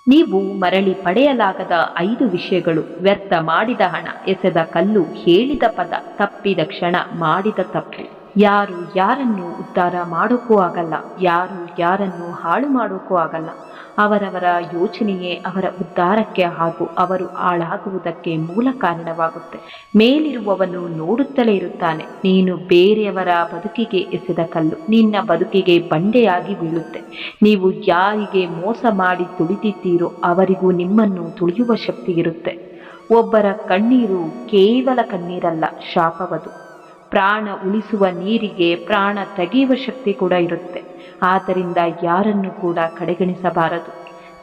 ನೀವು ಮರಳಿ ಪಡೆಯಲಾಗದ 5 ವಿಷಯಗಳು: ವ್ಯರ್ಥ ಮಾಡಿದ ಹಣ, ಎಸೆದ ಕಲ್ಲು, ಹೇಳಿದ ಪದ, ತಪ್ಪಿದ ಕ್ಷಣ, ಮಾಡಿದ ತಪ್ಪು. ಯಾರು ಯಾರನ್ನು ಉದ್ಧಾರ ಮಾಡೋಕ್ಕೂ ಆಗಲ್ಲ, ಯಾರು ಯಾರನ್ನು ಹಾಳು ಮಾಡೋಕ್ಕೂ ಆಗಲ್ಲ. ಅವರವರ ಯೋಚನೆಯೇ ಅವರ ಉದ್ಧಾರಕ್ಕೆ ಹಾಗೂ ಅವರು ಹಾಳಾಗುವುದಕ್ಕೆ ಮೂಲ ಕಾರಣವಾಗುತ್ತೆ. ಮೇಲಿರುವವನು ನೋಡುತ್ತಲೇ ಇರುತ್ತಾನೆ. ನೀನು ಬೇರೆಯವರ ಬದುಕಿಗೆ ಎಸೆದ ಕಲ್ಲು ನಿನ್ನ ಬದುಕಿಗೆ ಬಂಡೆಯಾಗಿ ಬೀಳುತ್ತೆ. ನೀವು ಯಾರಿಗೆ ಮೋಸ ಮಾಡಿ ತುಳಿದಿದ್ದೀರೋ ಅವರಿಗೂ ನಿಮ್ಮನ್ನು ತುಳಿಯುವ ಶಕ್ತಿ ಇರುತ್ತೆ. ಒಬ್ಬರ ಕಣ್ಣೀರು ಕೇವಲ ಕಣ್ಣೀರಲ್ಲ, ಶಾಪವದು. ಪ್ರಾಣ ಉಳಿಸುವ ನೀರಿಗೆ ಪ್ರಾಣ ತೆಗೆಯುವ ಶಕ್ತಿ ಕೂಡ ಇರುತ್ತೆ. ಆದ್ದರಿಂದ ಯಾರನ್ನು ಕೂಡ ಕಡೆಗಣಿಸಬಾರದು.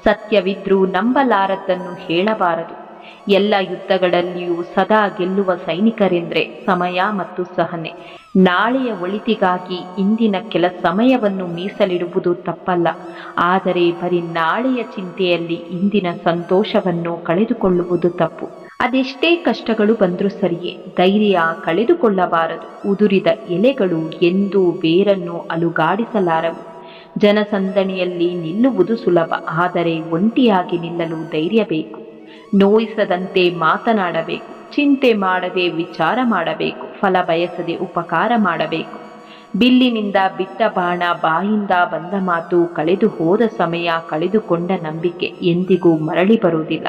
ಸತ್ಯವಿದ್ರೂ ನಂಬಲಾರದ್ದನ್ನು ಹೇಳಬಾರದು. ಎಲ್ಲ ಯುದ್ಧಗಳಲ್ಲಿಯೂ ಸದಾ ಗೆಲ್ಲುವ ಸೈನಿಕರೆಂದರೆ ಸಮಯ ಮತ್ತು ಸಹನೆ. ನಾಳೆಯ ಒಳಿತಿಗಾಗಿ ಇಂದಿನ ಕೆಲ ಸಮಯವನ್ನು ಮೀಸಲಿಡುವುದು ತಪ್ಪಲ್ಲ. ಆದರೆ ಬರೀ ನಾಳೆಯ ಚಿಂತೆಯಲ್ಲಿ ಇಂದಿನ ಸಂತೋಷವನ್ನು ಕಳೆದುಕೊಳ್ಳುವುದು ತಪ್ಪು. ಅದೆಷ್ಟೇ ಕಷ್ಟಗಳು ಬಂದರೂ ಸರಿಯೇ, ಧೈರ್ಯ ಕಳೆದುಕೊಳ್ಳಬಾರದು. ಉದುರಿದ ಎಲೆಗಳು ಎಂದೂ ಬೇರನ್ನು ಅಲುಗಾಡಿಸಲಾರವು. ಜನಸಂದಣಿಯಲ್ಲಿ ನಿಲ್ಲುವುದು ಸುಲಭ, ಆದರೆ ಒಂಟಿಯಾಗಿ ನಿಲ್ಲಲು ಧೈರ್ಯ ಬೇಕು. ನೋಯಿಸದಂತೆ ಮಾತನಾಡಬೇಕು, ಚಿಂತೆ ಮಾಡದೆ ವಿಚಾರ ಮಾಡಬೇಕು, ಫಲ ಬಯಸದೆ ಉಪಕಾರ ಮಾಡಬೇಕು. ಬಿಲ್ಲಿನಿಂದ ಬಿಟ್ಟ ಬಾಣ, ಬಾಯಿಂದ ಬಂದ ಮಾತು, ಕಳೆದು ಹೋದ ಸಮಯ, ಕಳೆದುಕೊಂಡ ನಂಬಿಕೆ ಎಂದಿಗೂ ಮರಳಿ ಬರುವುದಿಲ್ಲ.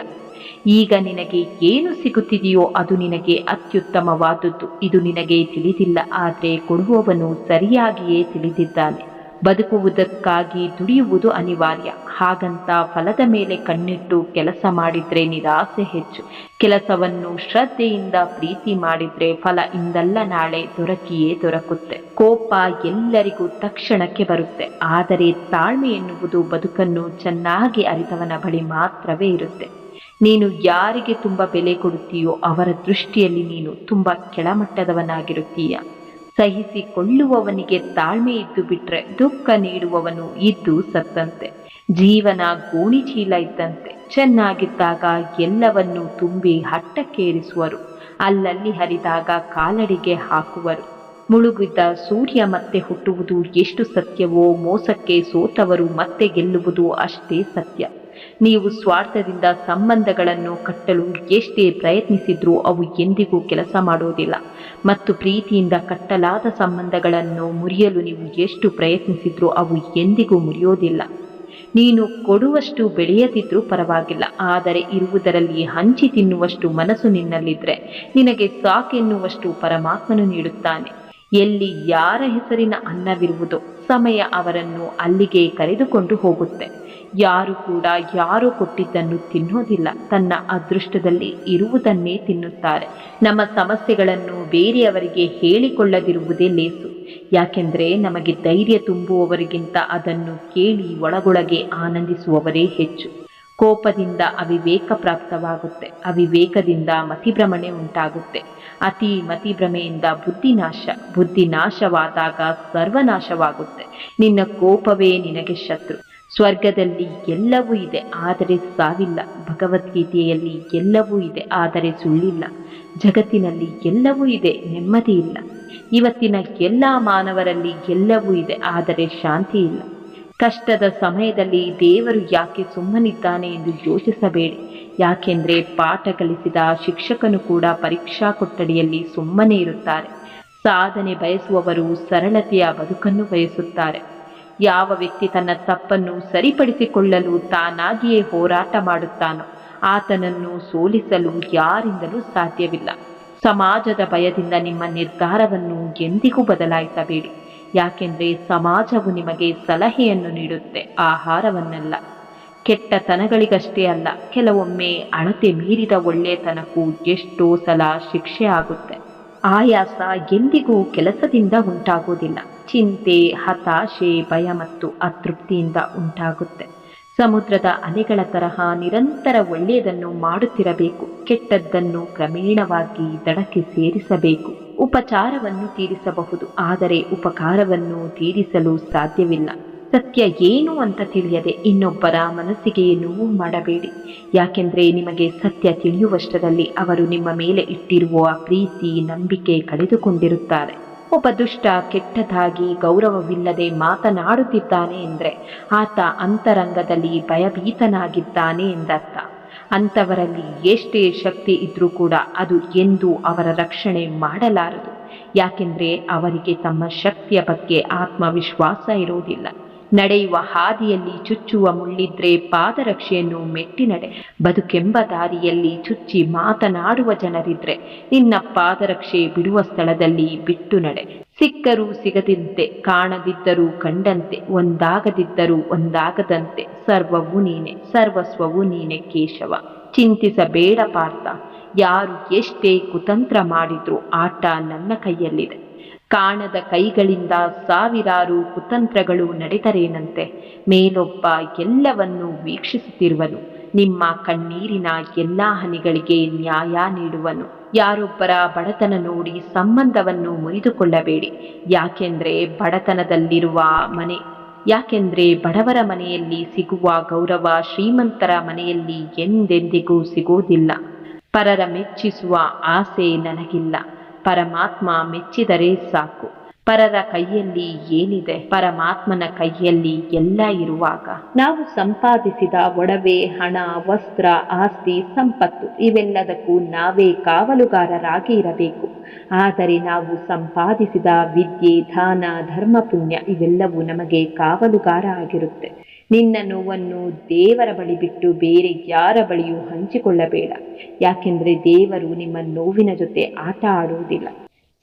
ಈಗ ನಿನಗೆ ಏನು ಸಿಗುತ್ತಿದೆಯೋ ಅದು ನಿನಗೆ ಅತ್ಯುತ್ತಮವಾದದ್ದು. ಇದು ನಿನಗೆ ತಿಳಿದಿಲ್ಲ, ಆದರೆ ಕೊಡುವವನು ಸರಿಯಾಗಿಯೇ ತಿಳಿದಿದ್ದಾನೆ. ಬದುಕುವುದಕ್ಕಾಗಿ ದುಡಿಯುವುದು ಅನಿವಾರ್ಯ. ಹಾಗಂತ ಫಲದ ಮೇಲೆ ಕಣ್ಣಿಟ್ಟು ಕೆಲಸ ಮಾಡಿದ್ರೆ ನಿರಾಸೆ ಹೆಚ್ಚು. ಕೆಲಸವನ್ನು ಶ್ರದ್ಧೆಯಿಂದ ಪ್ರೀತಿ ಮಾಡಿದ್ರೆ ಫಲ ಇಂದಲ್ಲ ನಾಳೆ ದೊರಕಿಯೇ ದೊರಕುತ್ತೆ. ಕೋಪ ಎಲ್ಲರಿಗೂ ತಕ್ಷಣಕ್ಕೆ ಬರುತ್ತೆ, ಆದರೆ ತಾಳ್ಮೆ ಎನ್ನುವುದು ಬದುಕನ್ನು ಚೆನ್ನಾಗಿ ಅರಿತವನ ಬಳಿ ಮಾತ್ರವೇ ಇರುತ್ತೆ. ನೀನು ಯಾರಿಗೆ ತುಂಬ ಬೆಲೆ ಕೊಡುತ್ತೀಯೋ ಅವರ ದೃಷ್ಟಿಯಲ್ಲಿ ನೀನು ತುಂಬ ಕೆಳಮಟ್ಟದವನಾಗಿರುತ್ತೀಯ. ಸಹಿಸಿಕೊಳ್ಳುವವನಿಗೆ ತಾಳ್ಮೆ ಇದ್ದು ಬಿಟ್ರೆ ದುಃಖ ನೀಡುವವನು ಇದ್ದು ಸತ್ತಂತೆ. ಜೀವನ ಗೋಣಿಚೀಲ ಇದ್ದಂತೆ. ಚೆನ್ನಾಗಿದ್ದಾಗ ಎಲ್ಲವನ್ನೂ ತುಂಬಿ ಹಟ್ಟಕ್ಕೇರಿಸುವರು, ಅಲ್ಲಲ್ಲಿ ಹರಿದಾಗ ಕಾಲಡಿಗೆ ಹಾಕುವರು. ಮುಳುಗಿದ್ದ ಸೂರ್ಯ ಮತ್ತೆ ಹುಟ್ಟುವುದು ಎಷ್ಟು ಸತ್ಯವೋ, ಮೋಸಕ್ಕೆ ಸೋತವರು ಮತ್ತೆ ಗೆಲ್ಲುವುದು ಅಷ್ಟೇ ಸತ್ಯ. ನೀವು ಸ್ವಾರ್ಥದಿಂದ ಸಂಬಂಧಗಳನ್ನು ಕಟ್ಟಲು ಎಷ್ಟೇ ಪ್ರಯತ್ನಿಸಿದ್ರೂ ಅವು ಎಂದಿಗೂ ಕೆಲಸ ಮಾಡುವುದಿಲ್ಲ. ಮತ್ತು ಪ್ರೀತಿಯಿಂದ ಕಟ್ಟಲಾದ ಸಂಬಂಧಗಳನ್ನು ಮುರಿಯಲು ನೀವು ಎಷ್ಟು ಪ್ರಯತ್ನಿಸಿದ್ರೂ ಅವು ಎಂದಿಗೂ ಮುರಿಯೋದಿಲ್ಲ. ನೀನು ಕೊಡುವಷ್ಟು ಬೆಳೆಯದಿದ್ರೂ ಪರವಾಗಿಲ್ಲ, ಆದರೆ ಇರುವುದರಲ್ಲಿ ಹಂಚಿ ತಿನ್ನುವಷ್ಟು ಮನಸ್ಸು ನಿನ್ನಲ್ಲಿದ್ದರೆ ನಿನಗೆ ಸಾಕೆನ್ನುವಷ್ಟು ಪರಮಾತ್ಮನು ನೀಡುತ್ತಾನೆ. ಎಲ್ಲಿ ಯಾರ ಹೆಸರಿನ ಅನ್ನವಿರುವುದೋ ಸಮಯ ಅವರನ್ನು ಅಲ್ಲಿಗೆ ಕರೆದುಕೊಂಡು ಹೋಗುತ್ತೆ. ಯಾರು ಕೂಡ ಯಾರೋ ಕೊಟ್ಟಿದ್ದನ್ನು ತಿನ್ನೋದಿಲ್ಲ, ತನ್ನ ಅದೃಷ್ಟದಲ್ಲಿ ಇರುವುದನ್ನೇ ತಿನ್ನುತ್ತಾರೆ. ನಮ್ಮ ಸಮಸ್ಯೆಗಳನ್ನು ಬೇರೆಯವರಿಗೆ ಹೇಳಿಕೊಳ್ಳದಿರುವುದೇ ಲೇಸು. ಯಾಕೆಂದರೆ ನಮಗೆ ಧೈರ್ಯ ತುಂಬುವವರಿಗಿಂತ ಅದನ್ನು ಕೇಳಿ ಒಳಗೊಳಗೆ ಆನಂದಿಸುವವರೇ ಹೆಚ್ಚು. ಕೋಪದಿಂದ ಅವಿವೇಕ ಪ್ರಾಪ್ತವಾಗುತ್ತೆ, ಅವಿವೇಕದಿಂದ ಮತಿಭ್ರಮಣೆ ಉಂಟಾಗುತ್ತೆ, ಅತಿ ಮತಿಭ್ರಮೆಯಿಂದ ಬುದ್ಧಿನಾಶ, ಬುದ್ಧಿನಾಶವಾದಾಗ ಸರ್ವನಾಶವಾಗುತ್ತೆ. ನಿನ್ನ ಕೋಪವೇ ನಿನಗೆ ಶತ್ರು. ಸ್ವರ್ಗದಲ್ಲಿ ಎಲ್ಲವೂ ಇದೆ, ಆದರೆ ಸಾವಿಲ್ಲ. ಭಗವದ್ಗೀತೆಯಲ್ಲಿ ಎಲ್ಲವೂ ಇದೆ, ಆದರೆ ಸುಳ್ಳಿಲ್ಲ. ಜಗತ್ತಿನಲ್ಲಿ ಎಲ್ಲವೂ ಇದೆ, ನೆಮ್ಮದಿ ಇಲ್ಲ. ಇವತ್ತಿನ ಎಲ್ಲ ಮಾನವರಲ್ಲಿ ಎಲ್ಲವೂ ಇದೆ, ಆದರೆ ಶಾಂತಿ ಇಲ್ಲ. ಕಷ್ಟದ ಸಮಯದಲ್ಲಿ ದೇವರು ಯಾಕೆ ಸುಮ್ಮನಿದ್ದಾನೆ ಎಂದು ಯೋಚಿಸಬೇಡಿ. ಯಾಕೆಂದರೆ ಪಾಠ ಕಲಿಸಿದ ಶಿಕ್ಷಕನು ಕೂಡ ಪರೀಕ್ಷಾ ಕೊಠಡಿಯಲ್ಲಿ ಸುಮ್ಮನೆ ಇರುತ್ತಾರೆ. ಸಾಧನೆ ಬಯಸುವವರು ಸರಳತೆಯ ಬದುಕನ್ನು ಬಯಸುತ್ತಾರೆ. ಯಾವ ವ್ಯಕ್ತಿ ತನ್ನ ತಪ್ಪನ್ನು ಸರಿಪಡಿಸಿಕೊಳ್ಳಲು ತಾನಾಗಿಯೇ ಹೋರಾಟ ಮಾಡುತ್ತಾನೋ ಆತನನ್ನು ಸೋಲಿಸಲು ಯಾರಿಂದಲೂ ಸಾಧ್ಯವಿಲ್ಲ. ಸಮಾಜದ ಭಯದಿಂದ ನಿಮ್ಮ ನಿರ್ಧಾರವನ್ನು ಎಂದಿಗೂ ಬದಲಾಯಿಸಬೇಡಿ. ಯಾಕೆಂದರೆ ಸಮಾಜವು ನಿಮಗೆ ಸಲಹೆಯನ್ನು ನೀಡುತ್ತೆ, ಆಹಾರವನ್ನಲ್ಲ. ಕೆಟ್ಟತನಗಳಿಗಷ್ಟೇ ಅಲ್ಲ, ಕೆಲವೊಮ್ಮೆ ಅಳತೆ ಮೀರಿದ ಒಳ್ಳೆಯತನಕ್ಕೂ ಎಷ್ಟೋ ಸಲ ಶಿಕ್ಷೆ ಆಗುತ್ತೆ. ಆಯಾಸ ಎಂದಿಗೂ ಕೆಲಸದಿಂದ ಉಂಟಾಗುವುದಿಲ್ಲ. ಚಿಂತೆ, ಹತಾಶೆ, ಭಯ ಮತ್ತು ಅತೃಪ್ತಿಯಿಂದ ಉಂಟಾಗುತ್ತೆ. ಸಮುದ್ರದ ಅಲೆಗಳ ತರಹ ನಿರಂತರ ಒಳ್ಳೆಯದನ್ನು ಮಾಡುತ್ತಿರಬೇಕು, ಕೆಟ್ಟದ್ದನ್ನು ಕ್ರಮೇಣವಾಗಿ ದಡಕ್ಕೆ ಸೇರಿಸಬೇಕು. ಉಪಚಾರವನ್ನು ತೀರಿಸಬಹುದು, ಆದರೆ ಉಪಕಾರವನ್ನು ತೀರಿಸಲು ಸಾಧ್ಯವಿಲ್ಲ. ಸತ್ಯ ಏನು ಅಂತ ತಿಳಿಯದೆ ಇನ್ನೊಬ್ಬರ ಮನಸ್ಸಿಗೆ ನೋವು ಮಾಡಬೇಡಿ. ಯಾಕೆಂದರೆ ನಿಮಗೆ ಸತ್ಯ ತಿಳಿಯುವಷ್ಟರಲ್ಲಿ ಅವರು ನಿಮ್ಮ ಮೇಲೆ ಇಟ್ಟಿರುವ ಪ್ರೀತಿ, ನಂಬಿಕೆ ಕಳೆದುಕೊಂಡಿರುತ್ತಾರೆ. ಒಬ್ಬ ದುಷ್ಟ ಕೆಟ್ಟದಾಗಿ ಗೌರವವಿಲ್ಲದೆ ಮಾತನಾಡುತ್ತಿದ್ದಾನೆ ಎಂದರೆ ಆತ ಅಂತರಂಗದಲ್ಲಿ ಭಯಭೀತನಾಗಿದ್ದಾನೆ ಎಂದರ್ಥ. ಅಂಥವರಲ್ಲಿ ಎಷ್ಟೇ ಶಕ್ತಿ ಇದ್ರೂ ಕೂಡ ಅದು ಎಂದೂ ಅವರ ರಕ್ಷಣೆ ಮಾಡಲಾರದು. ಯಾಕೆಂದರೆ ಅವರಿಗೆ ತಮ್ಮ ಶಕ್ತಿಯ ಬಗ್ಗೆ ಆತ್ಮವಿಶ್ವಾಸ ಇರುವುದಿಲ್ಲ. ನಡೆಯುವ ಹಾದಿಯಲ್ಲಿ ಚುಚ್ಚುವ ಮುಳ್ಳಿದ್ರೆ ಪಾದರಕ್ಷೆಯನ್ನು ಮೆಟ್ಟಿ ನಡೆ. ಬದುಕೆಂಬ ದಾರಿಯಲ್ಲಿ ಚುಚ್ಚಿ ಮಾತನಾಡುವ ಜನರಿದ್ರೆ ನಿನ್ನ ಪಾದರಕ್ಷೆ ಬಿಡುವ ಸ್ಥಳದಲ್ಲಿ ಬಿಟ್ಟು ನಡೆ. ಸಿಕ್ಕರೂ ಸಿಗದಂತೆ, ಕಾಣದಿದ್ದರೂ ಕಂಡಂತೆ, ಒಂದಾಗದಿದ್ದರೂ ಒಂದಾಗದಂತೆ ಸರ್ವವೂ ನೀನೆ, ಸರ್ವಸ್ವವೂ ನೀನೆ ಕೇಶವ. ಚಿಂತಿಸಬೇಡ ಪಾರ್ಥ, ಯಾರು ಎಷ್ಟೇ ಕುತಂತ್ರ ಮಾಡಿದ್ರೂ ಆಟ ನನ್ನ ಕೈಯಲ್ಲಿದೆ. ಕಾಣದ ಕೈಗಳಿಂದ ಸಾವಿರಾರು ಕುತಂತ್ರಗಳು ನಡೆದರೇನಂತೆ, ಮೇಲೊಬ್ಬ ಎಲ್ಲವನ್ನೂ ವೀಕ್ಷಿಸುತ್ತಿರುವನು. ನಿಮ್ಮ ಕಣ್ಣೀರಿನ ಎಲ್ಲ ಹನಿಗಳಿಗೆ ನ್ಯಾಯ ನೀಡುವನು. ಯಾರೊಬ್ಬರ ಬಡತನ ನೋಡಿ ಸಂಬಂಧವನ್ನು ಮುರಿದುಕೊಳ್ಳಬೇಡಿ. ಯಾಕೆಂದ್ರೆ ಬಡವರ ಮನೆಯಲ್ಲಿ ಸಿಗುವ ಗೌರವ ಶ್ರೀಮಂತರ ಮನೆಯಲ್ಲಿ ಎಂದೆಂದಿಗೂ ಸಿಗುವುದಿಲ್ಲ. ಪರರ ಮೆಚ್ಚಿಸುವ ಆಸೆ ನನಗಿಲ್ಲ. ಪರಮಾತ್ಮ ಮೆಚ್ಚಿದರೆ ಸಾಕು. ಪರರ ಕೈಯಲ್ಲಿ ಏನಿದೆ, ಪರಮಾತ್ಮನ ಕೈಯಲ್ಲಿ ಎಲ್ಲ ಇರುವಾಗ ನಾವು ಸಂಪಾದಿಸಿದ ಒಡವೆ, ಹಣ, ವಸ್ತ್ರ, ಆಸ್ತಿ, ಸಂಪತ್ತು ಇವೆಲ್ಲದಕ್ಕೂ ನಾವೇ ಕಾವಲುಗಾರರಾಗಿ ಇರಬೇಕು. ಆದರೆ ನಾವು ಸಂಪಾದಿಸಿದ ವಿದ್ಯೆ, ದಾನ, ಧರ್ಮ, ಪುಣ್ಯ ಇವೆಲ್ಲವೂ ನಮಗೆ ಕಾವಲುಗಾರ ಆಗಿರುತ್ತೆ. ನಿನ್ನ ನೋವನ್ನು ದೇವರ ಬಳಿ ಬಿಟ್ಟು ಬೇರೆ ಯಾರ ಬಳಿಯೂ ಹಂಚಿಕೊಳ್ಳಬೇಡ. ಯಾಕೆಂದರೆ ದೇವರು ನಿಮ್ಮ ನೋವಿನ ಜೊತೆ ಆಟ ಆಡುವುದಿಲ್ಲ.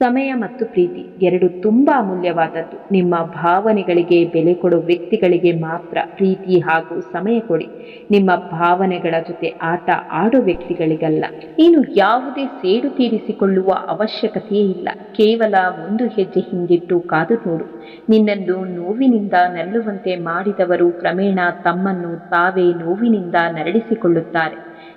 ಸಮಯ ಮತ್ತು ಪ್ರೀತಿ ಎರಡು ತುಂಬ ಅಮೂಲ್ಯವಾದದ್ದು. ನಿಮ್ಮ ಭಾವನೆಗಳಿಗೆ ಬೆಲೆ ಕೊಡೋ ವ್ಯಕ್ತಿಗಳಿಗೆ ಮಾತ್ರ ಪ್ರೀತಿ ಹಾಗೂ ಸಮಯ ಕೊಡಿ. ನಿಮ್ಮ ಭಾವನೆಗಳ ಜೊತೆ ಆಟ ಆಡೋ ವ್ಯಕ್ತಿಗಳಿಗಲ್ಲ. ನೀನು ಯಾವುದೇ ಸೇಡು ತೀರಿಸಿಕೊಳ್ಳುವ ಅವಶ್ಯಕತೆಯೇ ಇಲ್ಲ. ಕೇವಲ ಒಂದು ಹೆಜ್ಜೆ ಹಿಂದಿಟ್ಟು ಕಾದು ನೋಡು. ನಿನ್ನನ್ನು ನೋವಿನಿಂದ ನರಳುವಂತೆ ಮಾಡಿದವರು ಕ್ರಮೇಣ ತಮ್ಮನ್ನು ತಾವೇ ನೋವಿನಿಂದ ನರಳಿಸಿಕೊಳ್ಳುತ್ತಾರೆ.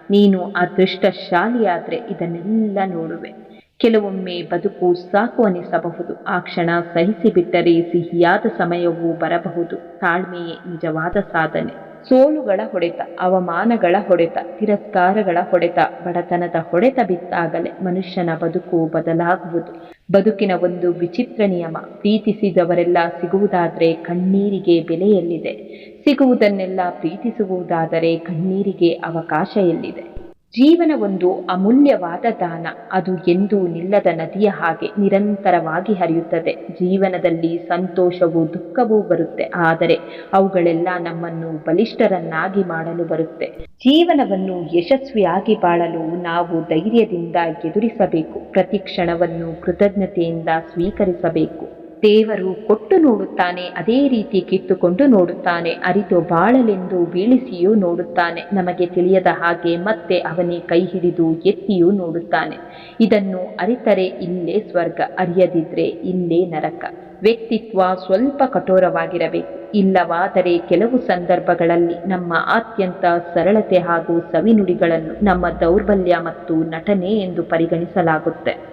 ನೀನು ಅದೃಷ್ಟಶಾಲಿಯಾದರೆ ಇದನ್ನೆಲ್ಲ ನೋಡುವೆ. ಕೆಲವೊಮ್ಮೆ ಬದುಕು ಸಾಕು ಅನಿಸಬಹುದು. ಆ ಕ್ಷಣ ಸಹಿಸಿಬಿಟ್ಟರೆ ಸಿಹಿಯಾದ ಸಮಯವೂ ಬರಬಹುದು. ತಾಳ್ಮೆಯೇ ನಿಜವಾದ ಸಾಧನೆ. ಸೋಲುಗಳ ಹೊಡೆತ, ಅವಮಾನಗಳ ಹೊಡೆತ, ತಿರಸ್ಕಾರಗಳ ಹೊಡೆತ, ಬಡತನದ ಹೊಡೆತ ಬಿದ್ದಾಗಲೇ ಮನುಷ್ಯನ ಬದುಕು ಬದಲಾಗುವುದು. ಬದುಕಿನ ಒಂದು ವಿಚಿತ್ರ ನಿಯಮ, ಪ್ರೀತಿಸಿದವರೆಲ್ಲ ಸಿಗುವುದಾದರೆ ಕಣ್ಣೀರಿಗೆ ಬೆಲೆ ಎಲ್ಲಿದೆ? ಸಿಗುವುದನ್ನೆಲ್ಲ ಪ್ರೀತಿಸುವುದಾದರೆ ಕಣ್ಣೀರಿಗೆ ಅವಕಾಶ ಎಲ್ಲಿದೆ? ಜೀವನ ಒಂದು ಅಮೂಲ್ಯವಾದ ದಾನ. ಅದು ಎಂದೂ ನಿಲ್ಲದ ನದಿಯ ಹಾಗೆ ನಿರಂತರವಾಗಿ ಹರಿಯುತ್ತದೆ. ಜೀವನದಲ್ಲಿ ಸಂತೋಷವೂ ದುಃಖವೂ ಬರುತ್ತೆ, ಆದರೆ ಅವುಗಳೆಲ್ಲ ನಮ್ಮನ್ನು ಬಲಿಷ್ಠರನ್ನಾಗಿ ಮಾಡಲು ಬರುತ್ತೆ. ಜೀವನವನ್ನು ಯಶಸ್ವಿಯಾಗಿ ಬಾಳಲು ನಾವು ಧೈರ್ಯದಿಂದ ಎದುರಿಸಬೇಕು. ಪ್ರತಿ ಕ್ಷಣವನ್ನು ಕೃತಜ್ಞತೆಯಿಂದ ಸ್ವೀಕರಿಸಬೇಕು. ದೇವರು ಕೊಟ್ಟು ನೋಡುತ್ತಾನೆ, ಅದೇ ರೀತಿ ಕಿತ್ತುಕೊಂಡು ನೋಡುತ್ತಾನೆ. ಅರಿತು ಬಾಳಲೆಂದು ಬೀಳಿಸಿಯೂ ನೋಡುತ್ತಾನೆ. ನಮಗೆ ತಿಳಿಯದ ಹಾಗೆ ಮತ್ತೆ ಅವನೇ ಕೈ ಹಿಡಿದು ಎತ್ತಿಯೂ ನೋಡುತ್ತಾನೆ. ಇದನ್ನು ಅರಿತರೆ ಇಲ್ಲೇ ಸ್ವರ್ಗ, ಅರಿಯದಿದ್ರೆ ಇಲ್ಲೇ ನರಕ. ವ್ಯಕ್ತಿತ್ವ ಸ್ವಲ್ಪ ಕಠೋರವಾಗಿರಬೇಕು. ಇಲ್ಲವಾದರೆ ಕೆಲವು ಸಂದರ್ಭಗಳಲ್ಲಿ ನಮ್ಮ ಅತ್ಯಂತ ಸರಳತೆ ಹಾಗೂ ಸವಿನುಡಿಗಳನ್ನು ನಮ್ಮ ದೌರ್ಬಲ್ಯ ಮತ್ತು ನಟನೆ ಎಂದು ಪರಿಗಣಿಸಲಾಗುತ್ತೆ.